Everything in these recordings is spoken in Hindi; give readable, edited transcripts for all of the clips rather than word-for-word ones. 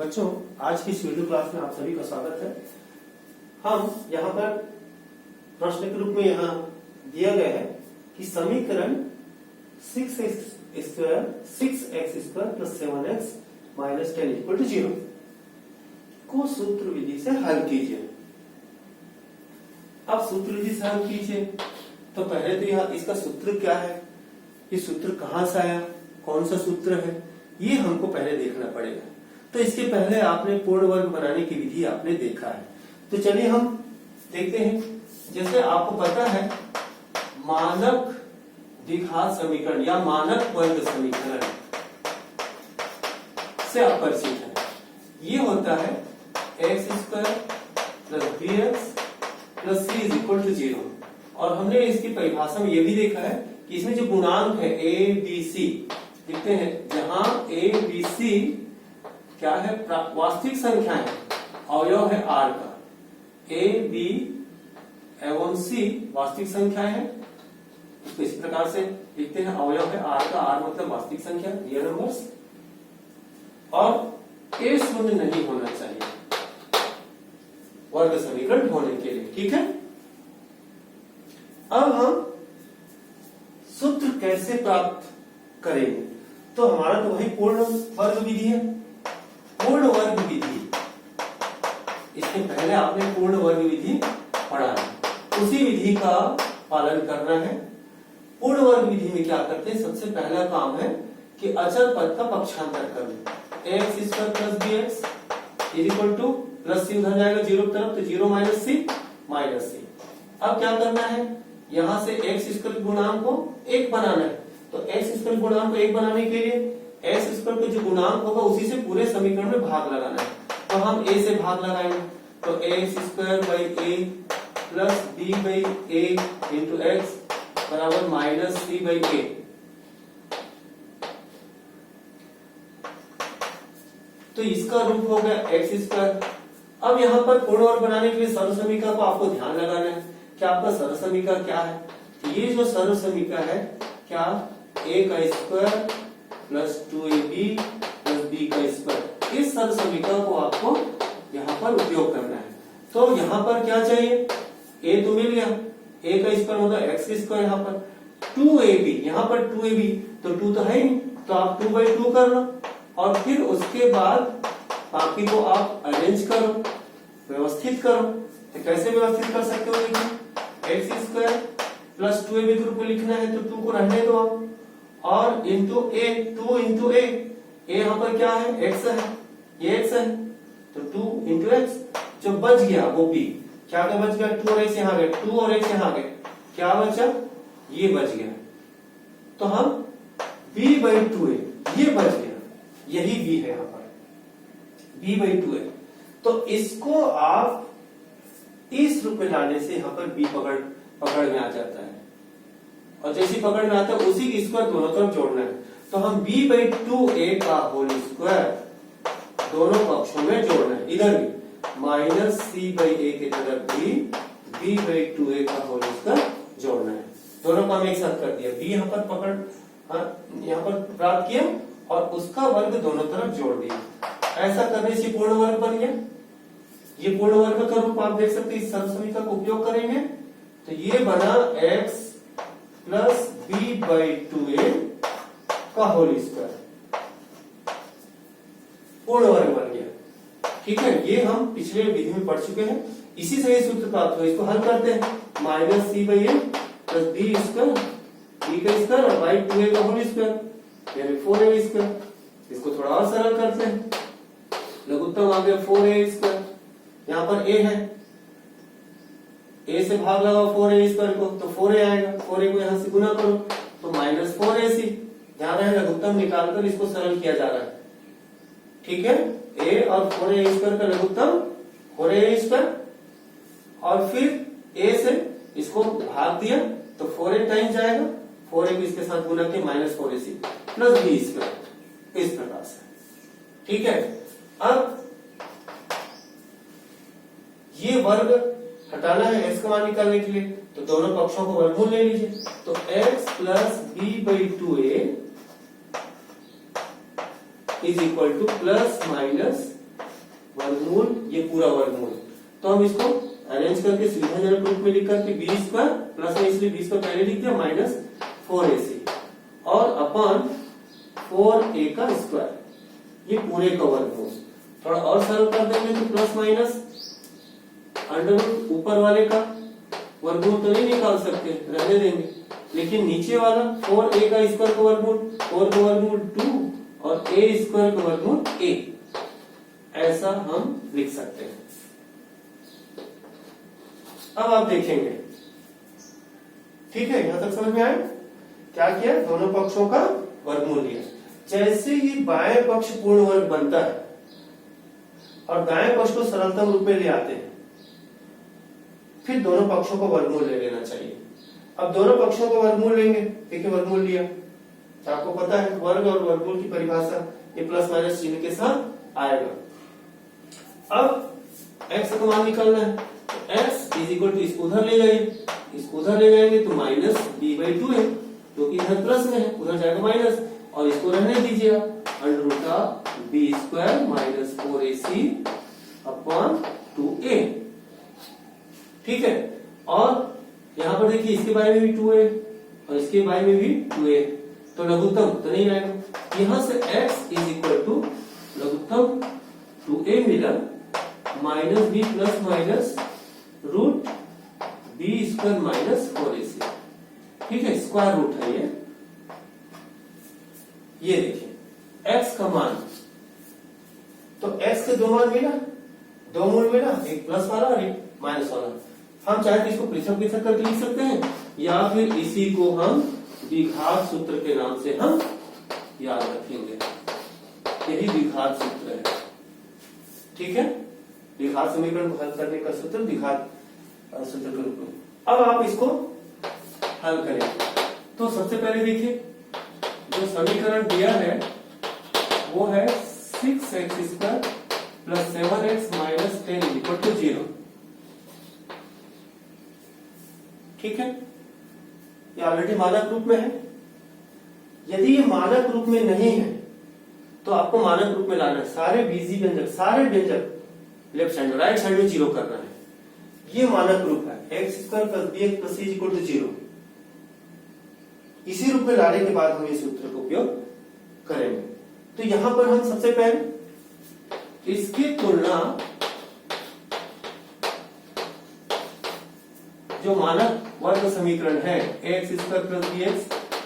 बच्चों, आज की इस वीडियो क्लास में आप सभी का स्वागत है। हम यहाँ पर प्रश्न के रूप में यहाँ दिया गया है कि समीकरण 6x square plus 7x minus 10 equal to 0 को सूत्र विधि से हल कीजिए। अब सूत्र विधि से हल कीजिए तो पहले तो यहाँ इसका सूत्र क्या है, ये सूत्र कहां से आया, कौन सा सूत्र है, ये हमको पहले देखना पड़ेगा। तो इसके पहले आपने पूर्ण वर्ग बनाने की विधि आपने देखा है, तो चलिए हम देखते हैं। जैसे आपको पता है मानक द्विघात समीकरण या मानक वर्ग समीकरण से आप परिचित हैं। ये होता है x square plus b x plus c is equal to 0। और हमने इसकी परिभाषा में ये भी देखा है कि इसमें जो गुणांक है ए बी सी देखते हैं, जहां ए बी सी क्या है, वास्तविक संख्या है, अवयव है आर का। ए बी एवं सी वास्तविक संख्या है, इसको इस प्रकार से लिखते हैं, अवयव है आर का। आर मतलब वास्तविक संख्या, रियल नंबर्स। और ए शून्य नहीं होना चाहिए वर्ग समीकरण होने के लिए, ठीक है। अब हम सूत्र कैसे प्राप्त करेंगे, तो हमारा तो वही पूर्ण वर्ग विधि है। पूर्ण वर्ग विधि, इसके पहले आपने पूर्ण वर्ग विधि पढ़ा है, उसी विधि का पालन करना है। पूर्ण वर्ग विधि में क्या करते हैं, सबसे पहला काम है कि अचर पद का पक्षांतर करना। X square plus b x is equal to, plus c उधर जाएगा 0 की तरफ, तो 0 माइनस सी माइनस सी। अब क्या करना है, यहां से एक्स स्क्वायर गुणांक को 1 बनाना है। तो एक्स स्क्वायर गुणांक को 1 बनाने के लिए एक्स स्क्वायर का जो गुणांक होगा उसी से पूरे समीकरण में भाग लगाना है। तो हम a से भाग लगाएंगे, तो x square by a plus b by a into x बराबर माइनस सी बाई ए। तो इसका रूप हो गया एक्स स्क्वायर। अब यहाँ पर पूर्ण वर्ग बनाने के लिए सर्व समीकरण को आपको ध्यान लगाना है कि आपका सर्व समीकरण क्या है। ये जो सर्व समीकरण है क्या, a का square plus 2ab plus b का स्क्वायर, इस सर्व समीकरण को आपको यहाँ पर उपयोग करना है। तो यहाँ पर क्या चाहिए, a तो मिल गया, a का स्क्वायर होगा x का स्क्वायर, यहाँ पर 2ab, यहाँ पर 2ab, तो 2 तो है ही नहीं, तो आप 2/2 कर लो। और फिर उसके बाद बाकी को आप अरेंज करो, व्यवस्थित करो। तो कैसे व्यवस्थित कर सकते हो, देखिए एक्स स्क्वायर प्लस 2ab के रूप में लिखना है, तो 2 को रहने दो आप, और इंटू ए, 2 इंटू ए, यहाँ पर क्या है, x है, ये x है, तो 2 इंटू एक्स। जो बच गया वो b, क्या क्या बच गया, 2 और x यहाँ गए, 2 और x यहाँ गए, क्या बचा, ये बच गया। तो हम b/2a, ये बच गया, यही b है यहाँ पर, b/2a। तो इसको आप इस रूप में लाने से यहाँ पर b पकड़ में आ जाता है, और जैसी पकड़ में आता है उसी की स्क्वायर दोनों तरफ जोड़ना है। तो हम b/2a का होल स्क्वायर दोनों पक्षों में जोड़ना है, इधर भी माइनस c/a की तरफ भी b/2a का होल स्क्वायर जोड़ना है। दोनों को हम एक साथ कर दिया, b यहाँ पर पकड़ यहाँ पर प्राप्त किया और उसका वर्ग दोनों तरफ जोड़ दिया। ऐसा करने से पूर्ण वर्ग बन गया। ये पूर्ण वर्ग का रूप आप देख सकते हैं, इस सर्व समीकरण का उपयोग करेंगे तो ये बना x प्लस b/2a का होल स्क्वायर, पूर्ण वर्ग बन गया, ठीक है। ये हम पिछले विधि में पढ़ चुके हैं, इसी से ये सूत्र प्राप्त हुआ। इसको हल करते हैं, minus c/a plus b square, b का स्क्वायर और बाई 2a का होल स्क्वायर, यानी 4a स्क्वायर। इसको थोड़ा और सरल करते हैं, लघुत्तम आ गया 4a स्क्वायर, यहाँ पर a है, a से भाग लगाओ 4a स्क्वायर को, तो 4a आएगा, 4a को यहाँ से गुना करो तो माइनस 4ac। ध्यान रहे लघुत्तम निकालकर इसको सरल किया जा रहा है, ठीक है। a और 4a स्क्वायर का लघुत्तम 4a स्क्वायर, और फिर a से इसको भाग दिया तो 4a टाइम्स जाएगा, 4a को इसके साथ गुना किया minus 4ac plus b square, इस प्रकार से, ठीक है। अब ये वर्ग हटाना है x का मान निकालने के लिए, तो दोनों पक्षों को वर्गमूल ले लीजिए। तो x plus b/2a is equal to plus minus वर्गमूल, ये पूरा वर्गमूल। तो हम इसको अरेंज करके सुविधाजनक रूप में लिख करके बी स्क्वायर प्लस में, इसलिए बी स्क्वायर पहले लिख दिया, माइनस 4ac और अपॉन 4a का स्क्वायर, ये पूरे का वर्गमूल। थोड़ा और सरल कर देंगे तो प्लस माइनस अंडर रूट ऊपर वाले का वर्गमूल तो नहीं निकाल सकते, रहने देंगे, लेकिन नीचे वाला 4a का स्क्वायर का वर्गमूल 4 का वर्गमूल 2 और a स्क्वायर का वर्गमूल a, ऐसा हम लिख सकते हैं। अब आप देखेंगे, ठीक है, यहां तक समझ में आया? क्या किया? दोनों पक्षों का वर्गमूल लिया। जैसे ही बाएं पक्ष पूर्ण वर्ग बनता है और दाएं पक्ष को सरलतम रूप में ले आते हैं, फिर दोनों पक्षों को वर्गमूल ले लेना चाहिए। अब दोनों पक्षों को वर्गमूल लेंगे, देखिए वर्गमूल लिया, तो आपको पता है वर्ग और वर्गमूल की परिभाषा, ये प्लस माइनस चिन्ह के साथ आएगा। अब x का मान निकालना है, तो x इज इक्वल टू इसको उधर ले जाइए, इसको उधर ले जाएंगे तो माइनस b/2 है, जो कि इधर प्लस में है, उधर जाएगा माइनस, और इसको रहने दीजिएगा under root of b square minus 4ac upon 2a, ठीक है। और यहाँ पर देखिए इसके बारे में भी 2a और इसके बारे में भी 2a, तो लघुत्तम तो नहीं आएगा। यहां से x इज इक्वल टू लघुत्तम 2a मिला minus b plus minus root b square minus 4ac, ठीक है, स्क्वायर रूट है ये देखिए x का मान, तो x के दो मान मिला, दो मूल मिला, एक प्लस वाला और एक माइनस वाला। हम चाहे तो इसको पृथक पृथक करके लिख सकते हैं, या फिर इसी को हम द्विघात सूत्र के नाम से हम याद रखेंगे, यही द्विघात सूत्र है, ठीक है। द्विघात समीकरण को हल करने का सूत्र द्विघात सूत्र के रूप में। अब आप इसको हल करें, तो सबसे पहले देखिए जो समीकरण दिया है वो है 6x square plus 7x minus 10 equal to 0, ठीक है। ये ऑलरेडी मानक रूप में है। यदि ये मानक रूप में नहीं है तो आपको मानक रूप में लाना है, सारे बीजी व्यंजक, सारे व्यंजक लेफ्ट साइड में, राइट साइड में 0 करना है। ये मानक रूप है, x square plus bx plus c equal to 0। इसी रूप में लाने के बाद हम इस सूत्र का उपयोग करेंगे। तो यहां पर हम सबसे पहले इसकी तुलना जो मानक वर्ग समीकरण है x square plus bx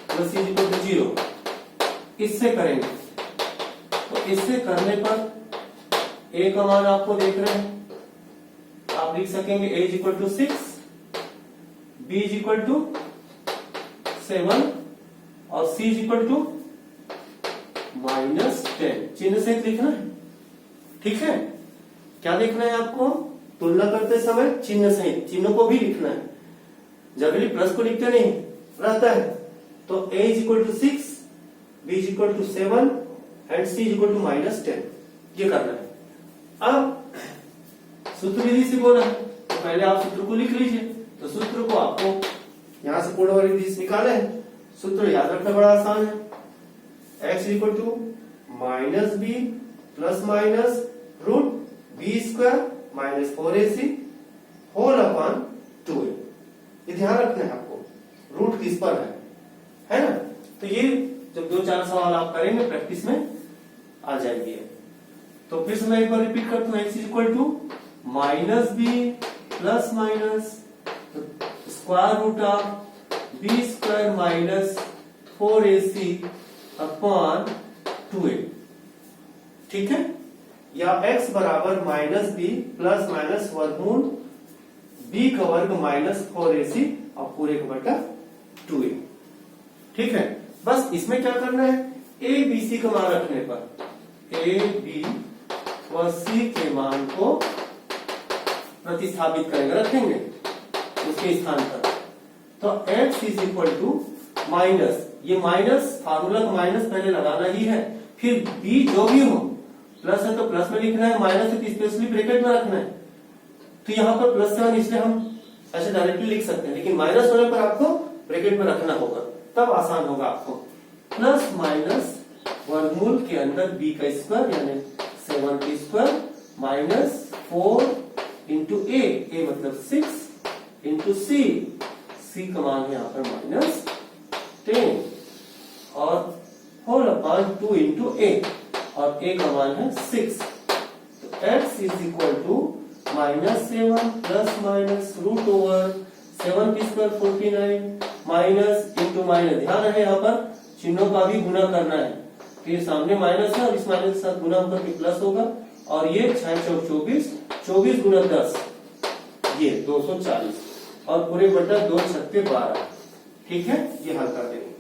plus c equal to 0, इससे करेंगे। तो इससे करने पर a का मान आपको देख रहे हैं, आप लिख सकेंगे a is equal to 6, b is equal to 7 और c is equal to minus 10। चिन्ह से लिखना है, ठीक है। क्या देखना है आपको? तुलना करते समय चिन्ह सहित, चिन्ह को भी लिखना है। जनरली प्लस को लिखते नहीं रहता है, तो a is equal to 6, b is equal to 7 and c is equal to minus 10, ये करना है। अब सूत्र विधि से बोला है, तो पहले आप सूत्र को लिख लीजिए। तो सूत्र को आपको यहां से पूर्ण वर्ग विधि से निकाले है, सूत्र याद रखना बड़ा आसान है। x equal to minus b plus minus root b square minus 4ac whole upon 2a। ये ध्यान रखना है आपको, रूट किस पर है ना। तो ये जब 2-4 सवाल आप करेंगे प्रैक्टिस में आ जाएगी। तो फिर से मैं एक बार रिपीट करता हूं, x equal to minus b plus minus square root of b square minus 4ac upon 2a, ठीक है। या x बराबर माइनस बी प्लस माइनस वर्गमूल b का वर्ग माइनस 4ac और पूरे का बटा 2a, ठीक है। बस इसमें क्या करना है, a b c का मान रखने पर a b व c के मान को प्रतिस्थापित करेंगे, रखेंगे उसके स्थान पर। तो x is equal to minus, ये माइनस फार्मूला का माइनस पहले लगाना ही है, फिर b जो भी हो, प्लस है तो प्लस में लिखना है, माइनस है तो स्पेशली ब्रैकेट में रखना है। तो यहाँ पर प्लस 7 इसलिए हम ऐसे डायरेक्टली लिख सकते हैं, लेकिन माइनस होने पर आपको ब्रैकेट में रखना होगा, तब आसान होगा आपको। प्लस माइनस वर्गमूल के अंदर b का स्क्वायर यानी 7 का स्क्वायर -4 इंटू ए मतलब 6 इंटू सी का मान है यहाँ पर -10 और होल अपॉन 2 इंटू ए और ए का मान है 6। तो x is equal to -7 plus minus root over 7 की स्क्वायर 49 माइनस इंटू माइनस। ध्यान रहे यहाँ पर चिन्हों का भी गुना करना है, तो ये सामने माइनस है और इस माइनस के साथ गुना होकर के प्लस होगा और ये 6 चौक 24, 24 गुना 10 ये 240 और पूरे बटा 2 छक्के 12। ठीक है, ये हल कर देंगे।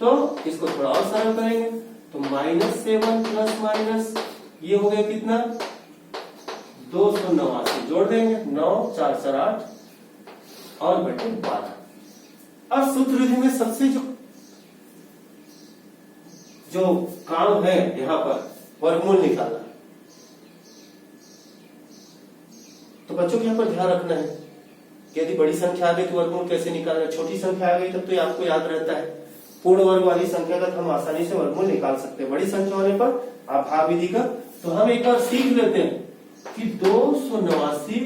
तो इसको थोड़ा और सरल करेंगे तो -7 प्लस माइनस ये हो गया कितना 289 जोड़ देंगे 9 4 4 8 और बटे 12। अब सूत्र विधि में सबसे जो काम है यहाँ पर वर्गमूल निकालना। तो बच्चों को यहाँ पर ध्यान रखना है कि यदि बड़ी संख्या आ गई तो वर्गमूल कैसे निकालना है, छोटी संख्या आ गई तब तो ये आपको याद रहता है। पूर्ण वर्ग वाली संख्या का हम आसानी से वर्गमूल निकाल सकते हैं, बड़ी संख्या होने पर आप भाग विधि का। तो हम एक बार सीख लेते हैं कि 289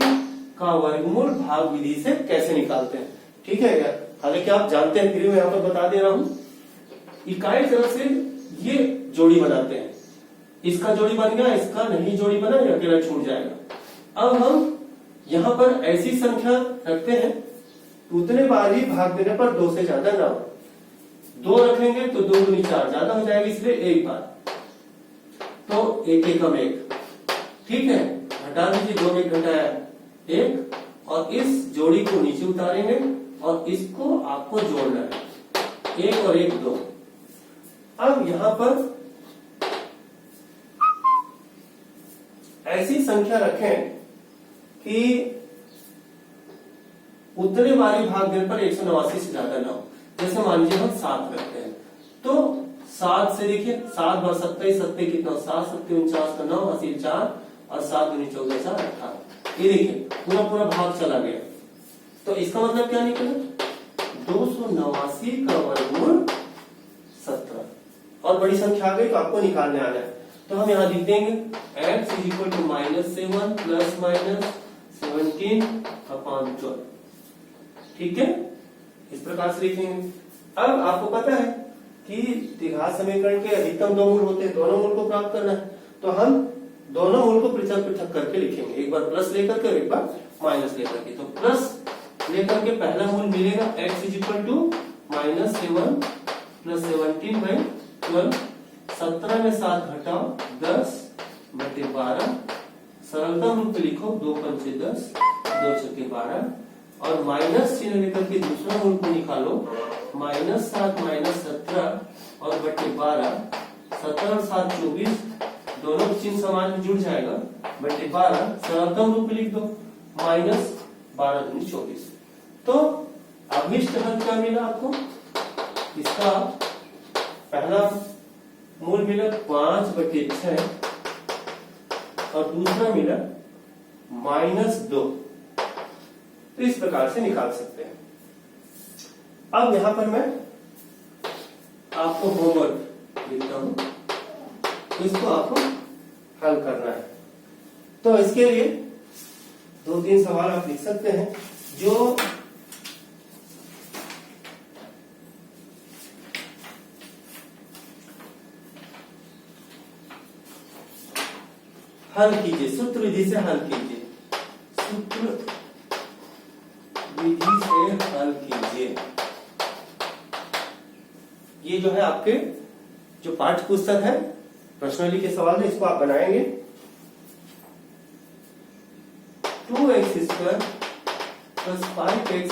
का वर्गमूल भाग विधि से कैसे निकालते हैं। ठीक है, हालांकि आप जानते हैं, फिर मैं यहाँ पर बता दे रहा हूँ। इकाई तरफ से ये जोड़ी बनाते हैं, इसका जोड़ी बन गया, इसका नहीं जोड़ी बना, ये अकेला छूट जाएगा। अब हम यहाँ पर ऐसी संख्या रखते हैं उतने बार ही भाग देने पर 2 से ज्यादा ना हो। 2 रखेंगे तो 2 दूनी 4 ज्यादा हो जाएगा, इसलिए एक बार तो एक एकम 1। ठीक है, घटा दीजिए, 2 में घटाया 1 और इस जोड़ी को नीचे उतारेंगे और इसको आपको जोड़ना है, 1 और 1 2। अब यहां पर ऐसी संख्या रखें कि उतने बारी भाग देने पर 189 से ज्यादा ना हो। जैसे मान लीजिए हम 7 रखते हैं तो 7 से देखिए 7 बार 27, 27 कितना 7 7 49 का 9 80 4 और 7 दूनी 14 4 18। ये देखिए पूरा पूरा भाग चला गया। तो इसका मतलब क्या निकला 289 का वर्गमूल 17 और बड़ी संख्या आ गई तो आपको निकालने आना है। तो हम यहाँ लिख देंगे x is equal to -7 plus minus 17 upon 12। ठीक है, इस प्रकार से लिखेंगे। अब आपको पता है कि द्विघात समीकरण के अधिकतम 2 मूल होते हैं, दोनों मूल को प्राप्त करना है। तो हम दोनों मूल को पृथक पृथक करके लिखेंगे, एक बार प्लस लेकर के और एक बार माइनस लेकर के। तो प्लस लेकर के पहला मूल मिलेगा x is equal to -7 plus 17/12। 17 में 7 घटाओ 10 बटे 12। सरलता रूप में लिखो 2 पंचे 10 2 छक्के 12 और माइनस चिन्ह लेकर के दूसरा मूल को निकालो -7 -17 और बटे 12। 17 और 7 24, दोनों चिन्ह समान में जुड़ जाएगा बटे 12। सरलता रूप में लिख दो -12 दूनी 24। तो अभिष्ट हल क्या मिला आपको, इसका पहला मूल मिला 5/6 और दूसरा मिला -2। तो इस प्रकार से निकाल सकते हैं। अब यहां पर मैं आपको होमवर्क लिखता हूं, इसको आपको हल करना है। तो इसके लिए 2-3 सवाल आप लिख सकते हैं जो हल कीजिए, सूत्र विधि से हल कीजिए, सूत्र विधि से हल कीजिए। ये जो है आपके जो पाठ्य पुस्तक है प्रश्नावली के सवाल है, इसको आप बनाएंगे। 2x² plus 5x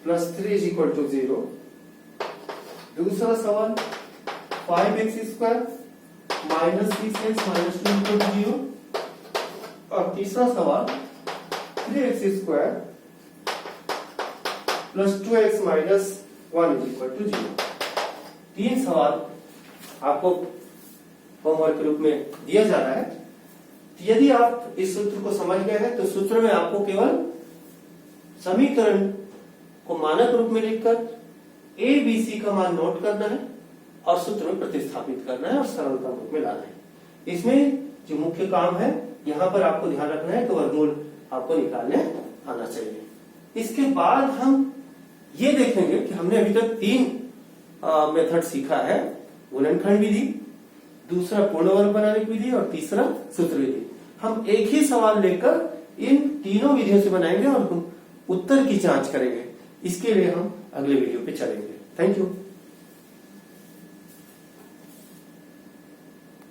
plus 3 is equal to 0। दूसरा सवाल 5x² minus 6x minus 2 equal to 0। और तीसरा सवाल 3x² plus 2x minus 1 is equal to 0। 3 सवाल आपको होमवर्क के रूप में दिया जा रहा है। यदि आप इस सूत्र को समझ गए हैं तो सूत्र में आपको केवल समीकरण को मानक रूप में लिखकर a b c का मान नोट करना है और सूत्र में प्रतिस्थापित करना है और सरलता रूप में लाना है। इसमें जो मुख्य काम है यहाँ पर आपको ध्यान रखना है कि वर्गमूल आपको निकालने आना चाहिए। इसके बाद हम ये देखेंगे कि हमने अभी तक 3 मेथड सीखा है, गुणनखंड विधि, दूसरा पूर्ण वर्ग बनाने की विधि और तीसरा सूत्र विधि। हम एक ही सवाल लेकर इन तीनों विधियों से बनाएंगे और हम उत्तर की जांच करेंगे। इसके लिए हम अगले वीडियो पे चलेंगे। Thank you.